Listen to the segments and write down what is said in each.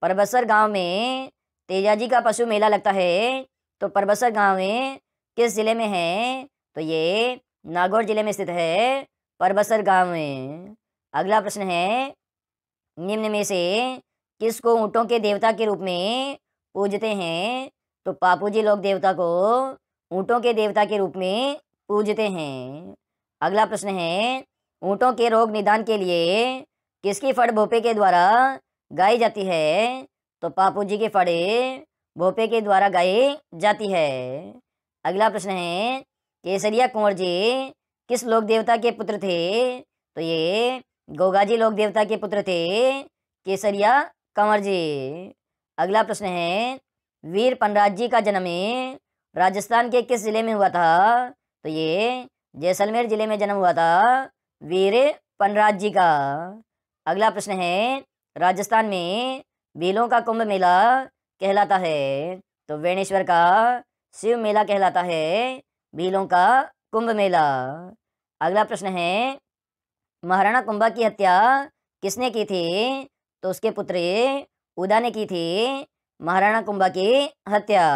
परबसर गांव में तेजाजी का पशु मेला लगता है, तो परबसर गांव में किस जिले में है? तो ये नागौर जिले में स्थित है, परबसर गांव में। अगला प्रश्न है, निम्न में से किसको ऊँटों के देवता के रूप में पूजते हैं? तो पापूजी लोग देवता को ऊँटों के देवता के रूप में पूजते हैं। अगला प्रश्न है, ऊँटों के रोग निदान के लिए किसकी फड़ भोपे के द्वारा गाई जाती है? तो पापूजी के फड़े भोपे के द्वारा गाई जाती है। अगला प्रश्न है, केसरिया कुंवर जी किस लोक देवता के पुत्र थे? तो ये गोगाजी लोक देवता के पुत्र थे, केसरिया कंवर जी। अगला प्रश्न है, वीर पनराज जी का जन्म राजस्थान के किस जिले में हुआ था? तो ये जैसलमेर जिले में जन्म हुआ था वीर पनराज जी का। अगला प्रश्न है, राजस्थान में भीलों का कुंभ मेला कहलाता है? तो बेणेश्वर का शिव मेला कहलाता है, भीलों का कुंभ मेला। अगला प्रश्न है, महाराणा कुंभा की हत्या किसने की थी? तो उसके पुत्र उदा ने की थी महाराणा कुंभा की हत्या।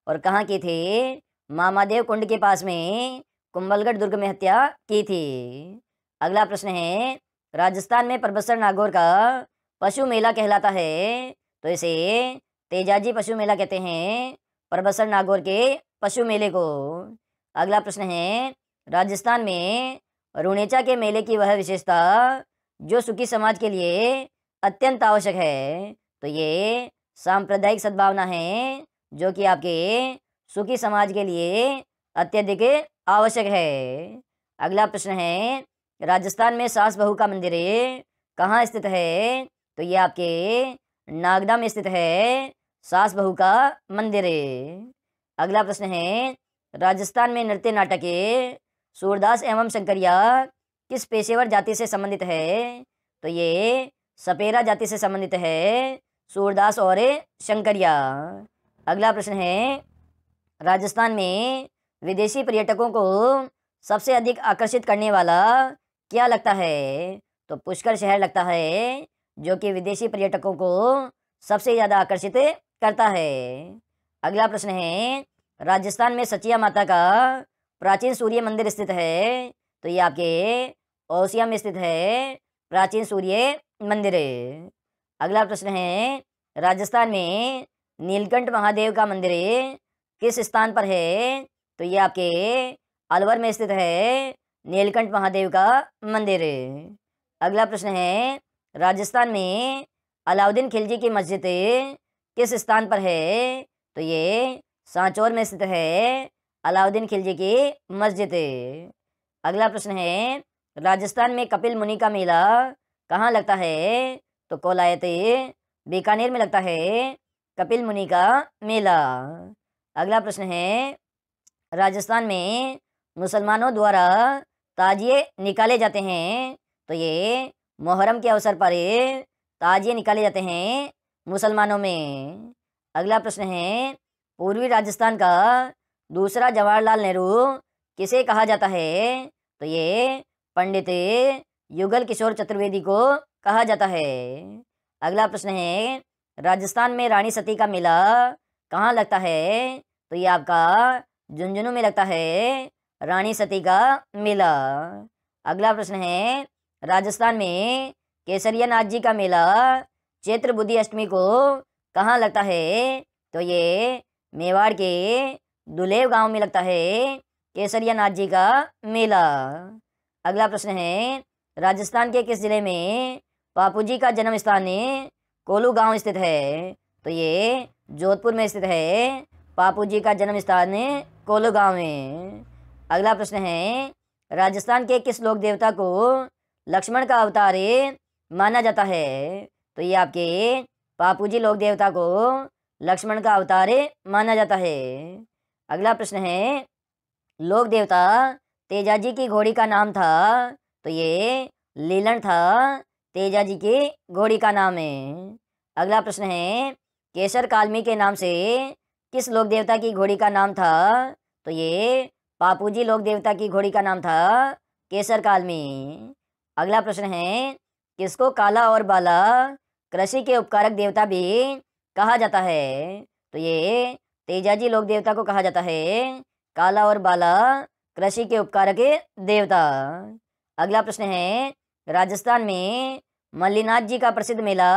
और कहाँ की थी? मामादेव कुंड के पास में कुंभलगढ़ दुर्ग में हत्या की थी। अगला प्रश्न है, राजस्थान में परबसर नागौर का पशु मेला कहलाता है? तो इसे तेजाजी पशु मेला कहते हैं, परबसर नागौर के पशु मेले को। अगला प्रश्न है, राजस्थान में रुणेचा के मेले की वह विशेषता जो सुखी समाज के लिए अत्यंत आवश्यक है? तो ये सांप्रदायिक सद्भावना है, जो कि आपके सुखी समाज के लिए अत्यधिक आवश्यक है। अगला प्रश्न है, राजस्थान में सास बहू का मंदिर कहाँ स्थित है? तो ये आपके नागदा में स्थित है, सास बहू का मंदिर। अगला प्रश्न है, राजस्थान में नृत्य नाटक सूरदास एवं शंकरिया किस पेशेवर जाति से संबंधित है? तो ये सपेरा जाति से संबंधित है, सूरदास और शंकरिया। अगला प्रश्न है, राजस्थान में विदेशी पर्यटकों को सबसे अधिक आकर्षित करने वाला क्या लगता है? तो पुष्कर शहर लगता है, जो कि विदेशी पर्यटकों को सबसे ज़्यादा आकर्षित करता है। अगला प्रश्न है, राजस्थान में सचिया माता का प्राचीन सूर्य मंदिर स्थित है? तो ये आपके ओसिया में स्थित है, प्राचीन सूर्य मंदिर। अगला प्रश्न है, राजस्थान में नीलकंठ महादेव का मंदिर किस स्थान पर है? तो ये आपके अलवर में स्थित है, नीलकंठ महादेव का मंदिर। अगला प्रश्न है, राजस्थान में अलाउद्दीन खिलजी की मस्जिद किस स्थान पर है? तो ये सांचौर में स्थित है, अलाउद्दीन खिलजी की मस्जिद। अगला प्रश्न है, राजस्थान में कपिल मुनि का मेला कहाँ लगता है? तो कोलायत बीकानेर में लगता है, कपिल मुनि का मेला। अगला प्रश्न है, राजस्थान में मुसलमानों द्वारा ताजिए निकाले जाते हैं? तो ये मुहर्रम के अवसर पर ताजिए निकाले जाते हैं मुसलमानों में। अगला प्रश्न है, पूर्वी राजस्थान का दूसरा जवाहरलाल नेहरू किसे कहा जाता है? तो ये पंडित युगल किशोर चतुर्वेदी को कहा जाता है। अगला प्रश्न है, राजस्थान में रानी सती का मेला कहाँ लगता है? तो ये आपका झुंझुनू में लगता है, रानी सती का मेला। अगला प्रश्न है, राजस्थान में केसरिया नाथ जी का मेला चैत्र बुद्धि अष्टमी को कहाँ लगता है? तो ये मेवाड़ के दुलेव गांव में लगता है, केसरिया नाथ जी का मेला। अगला प्रश्न है, राजस्थान के किस जिले में पापूजी का जन्म स्थान कोलू गांव स्थित है? तो ये जोधपुर में स्थित है, पापूजी का जन्म स्थान कोलू गांव में। अगला प्रश्न है, राजस्थान के किस लोक देवता को लक्ष्मण का अवतार माना जाता है? तो ये आपके पापूजी लोक देवता को लक्ष्मण का अवतार माना जाता है। अगला प्रश्न है, लोक देवता तेजाजी की घोड़ी का नाम था? तो ये लीलन था, तेजाजी की घोड़ी का नाम है। अगला प्रश्न है, केसर कालमी के नाम से किस लोक देवता की घोड़ी का नाम था? तो ये पापूजी लोक देवता की घोड़ी का नाम था, केसर कालमी। अगला प्रश्न है, किसको काला और बाला कृषि के उपकारक देवता भी कहा जाता है। तो ये तेजाजी लोक देवता को कहा जाता है काला और बाला कृषि के उपकारक देवता। अगला प्रश्न है, राजस्थान में मल्लीनाथ जी का प्रसिद्ध मेला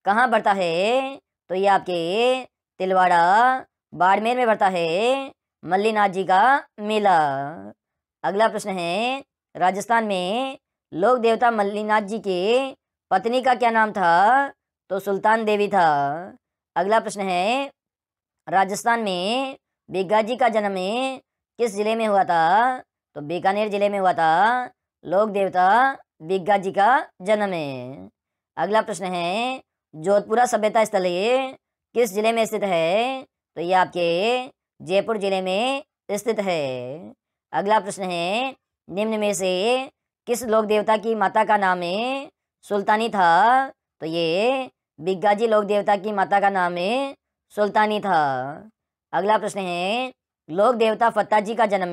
कहाँ बढ़ता है? तो ये आपके तिलवाड़ा बाड़मेर में बढ़ता है मल्लीनाथ जी का मेला। अगला प्रश्न है, राजस्थान में लोक देवता मल्लीनाथ जी के पत्नी का क्या नाम था? तो सुल्तान देवी था। अगला प्रश्न है, राजस्थान में बीघा जी का जन्म किस जिले में हुआ था? तो बीकानेर जिले में हुआ था लोक देवता बीघा जी का जन्म है। अगला प्रश्न है, जोधपुरा सभ्यता स्थल किस जिले में स्थित है? तो ये आपके जयपुर जिले में स्थित है। अगला प्रश्न है, निम्न में से किस लोक देवता की माता का नाम सुल्तानी था? तो ये बीघा जी लोक देवता की माता का नाम सुल्तानी था। अगला प्रश्न है, लोक देवता फत्ता जी का जन्म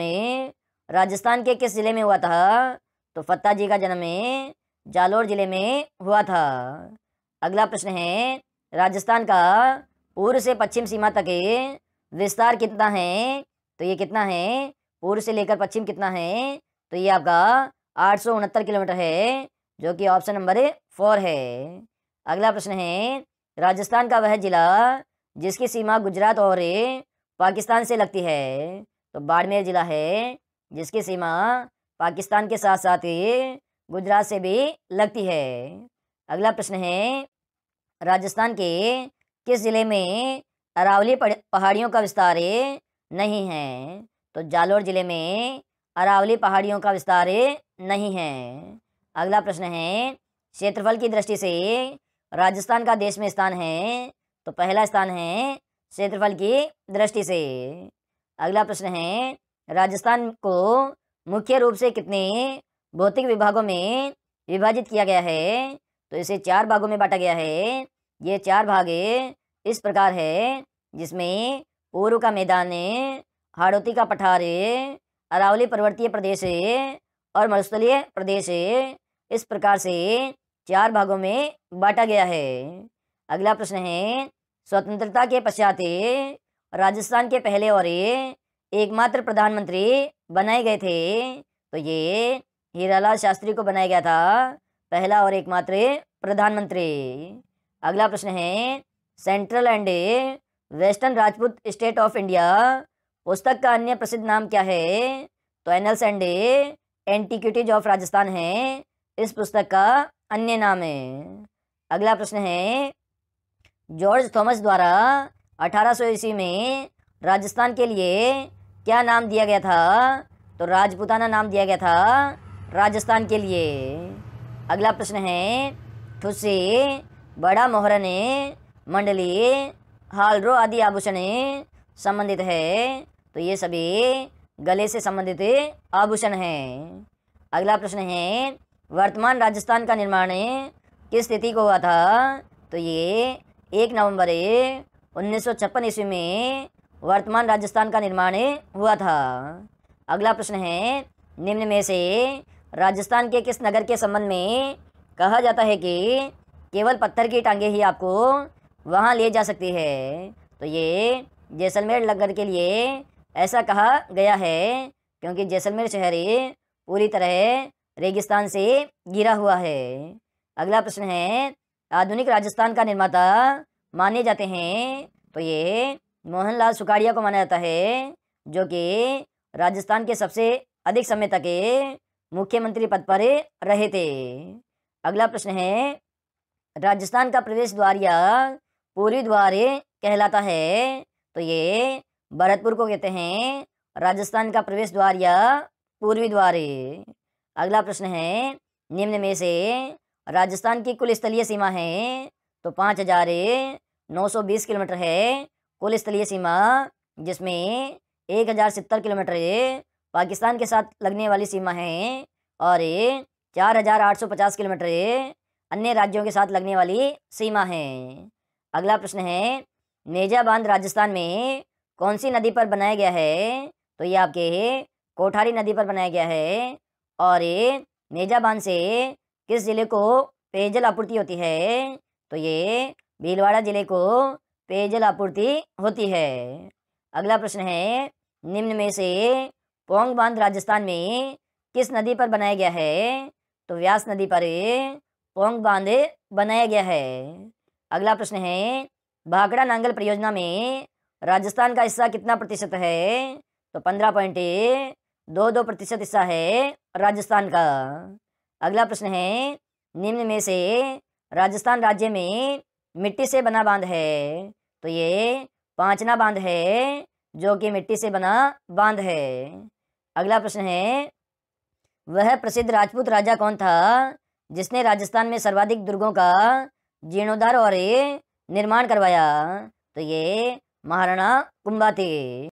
राजस्थान के किस जिले में हुआ था? तो फत्ता जी का जन्म जालोर जिले में हुआ था। अगला प्रश्न है, राजस्थान का पूर्व से पश्चिम सीमा तक विस्तार कितना है? तो ये कितना है, पूर्व से लेकर पश्चिम कितना है? तो ये आपका 869 किलोमीटर है, जो कि ऑप्शन नंबर 4 है। अगला प्रश्न है, राजस्थान का वह जिला जिसकी सीमा गुजरात और पाकिस्तान से लगती है? तो बाड़मेर जिला है, जिसकी सीमा पाकिस्तान के साथ साथ गुजरात से भी लगती है। अगला प्रश्न है, राजस्थान के किस जिले में अरावली पहाड़ियों का विस्तार नहीं है? तो जालोर जिले में अरावली पहाड़ियों का विस्तार नहीं है। अगला प्रश्न है, क्षेत्रफल की दृष्टि से राजस्थान का देश में स्थान है? तो पहला स्थान है क्षेत्रफल की दृष्टि से। अगला प्रश्न है, राजस्थान को मुख्य रूप से कितने भौतिक विभागों में विभाजित किया गया है? तो इसे 4 भागों में बांटा गया है। ये 4 भाग इस प्रकार है, जिसमें पूर्व का मैदान, हाड़ौती का पठार, अरावली पर्वतीय प्रदेश और मरुस्थलीय प्रदेश, इस प्रकार से 4 भागों में बांटा गया है। अगला प्रश्न है, स्वतंत्रता के पश्चात राजस्थान के पहले और एकमात्र प्रधानमंत्री बनाए गए थे? तो ये हीरालाल शास्त्री को बनाया गया था पहला और एकमात्र प्रधानमंत्री। अगला प्रश्न है, central and western Rajput state of India पुस्तक का अन्य प्रसिद्ध नाम क्या है? तो annuls and antiquities of Rajasthan है इस पुस्तक का अन्य नाम है। अगला प्रश्न है, जॉर्ज थॉमस द्वारा 1800 ईस्वी में राजस्थान के लिए क्या नाम दिया गया था? तो राजपूताना नाम दिया गया था राजस्थान के लिए। अगला प्रश्न है, ठुस्से, बड़ा मोहरन, मंडली, हालरो आदि आभूषण संबंधित है? तो ये सभी गले से संबंधित आभूषण हैं। अगला प्रश्न है, वर्तमान राजस्थान का निर्माण किस तिथि को हुआ था? तो ये 1 नवंबर 1956 ईस्वी में वर्तमान राजस्थान का निर्माण हुआ था। अगला प्रश्न है, निम्न में से राजस्थान के किस नगर के संबंध में कहा जाता है कि केवल पत्थर की टांगे ही आपको वहाँ ले जा सकती है? तो ये जैसलमेर नगर के लिए ऐसा कहा गया है, क्योंकि जैसलमेर शहर पूरी तरह रेगिस्तान से घिरा हुआ है। अगला प्रश्न है, आधुनिक राजस्थान का निर्माता माने जाते हैं? तो ये मोहनलाल सुखाड़िया को माना जाता है, जो कि राजस्थान के सबसे अधिक समय तक मुख्यमंत्री पद पर रहे थे। अगला प्रश्न है, राजस्थान का प्रवेश द्वार या पूर्वी द्वार कहलाता है? तो ये भरतपुर को कहते हैं राजस्थान का प्रवेश द्वार या पूर्वी द्वार। अगला प्रश्न है, निम्न में से राजस्थान की कुल स्थलीय सीमा है? तो 5920 किलोमीटर है कुल स्थलीय सीमा, जिसमें 1070 किलोमीटर पाकिस्तान के साथ लगने वाली सीमा है और 4850 किलोमीटर अन्य राज्यों के साथ लगने वाली सीमा है। अगला प्रश्न है, नेजा बांध राजस्थान में कौन सी नदी पर बनाया गया है? तो ये आपके कोठारी नदी पर बनाया गया है। और नेजा बांध से किस जिले को पेयजल आपूर्ति होती है? तो ये भीलवाड़ा जिले को पेयजल आपूर्ति होती है। अगला प्रश्न है, निम्न में से पोंग बांध राजस्थान में किस नदी पर बनाया गया है? तो व्यास नदी पर पोंग बांध बनाया गया है। अगला प्रश्न है, भाखड़ा नांगल परियोजना में राजस्थान का हिस्सा कितना प्रतिशत है? तो 15.22% हिस्सा है राजस्थान का। अगला प्रश्न है, निम्न में से राजस्थान राज्य में मिट्टी से बना बांध है? तो ये पांचना बांध है, जो कि मिट्टी से बना बांध है। अगला प्रश्न है, वह प्रसिद्ध राजपूत राजा कौन था जिसने राजस्थान में सर्वाधिक दुर्गों का जीर्णोद्धार और निर्माण करवाया? तो ये महाराणा कुंभा थे।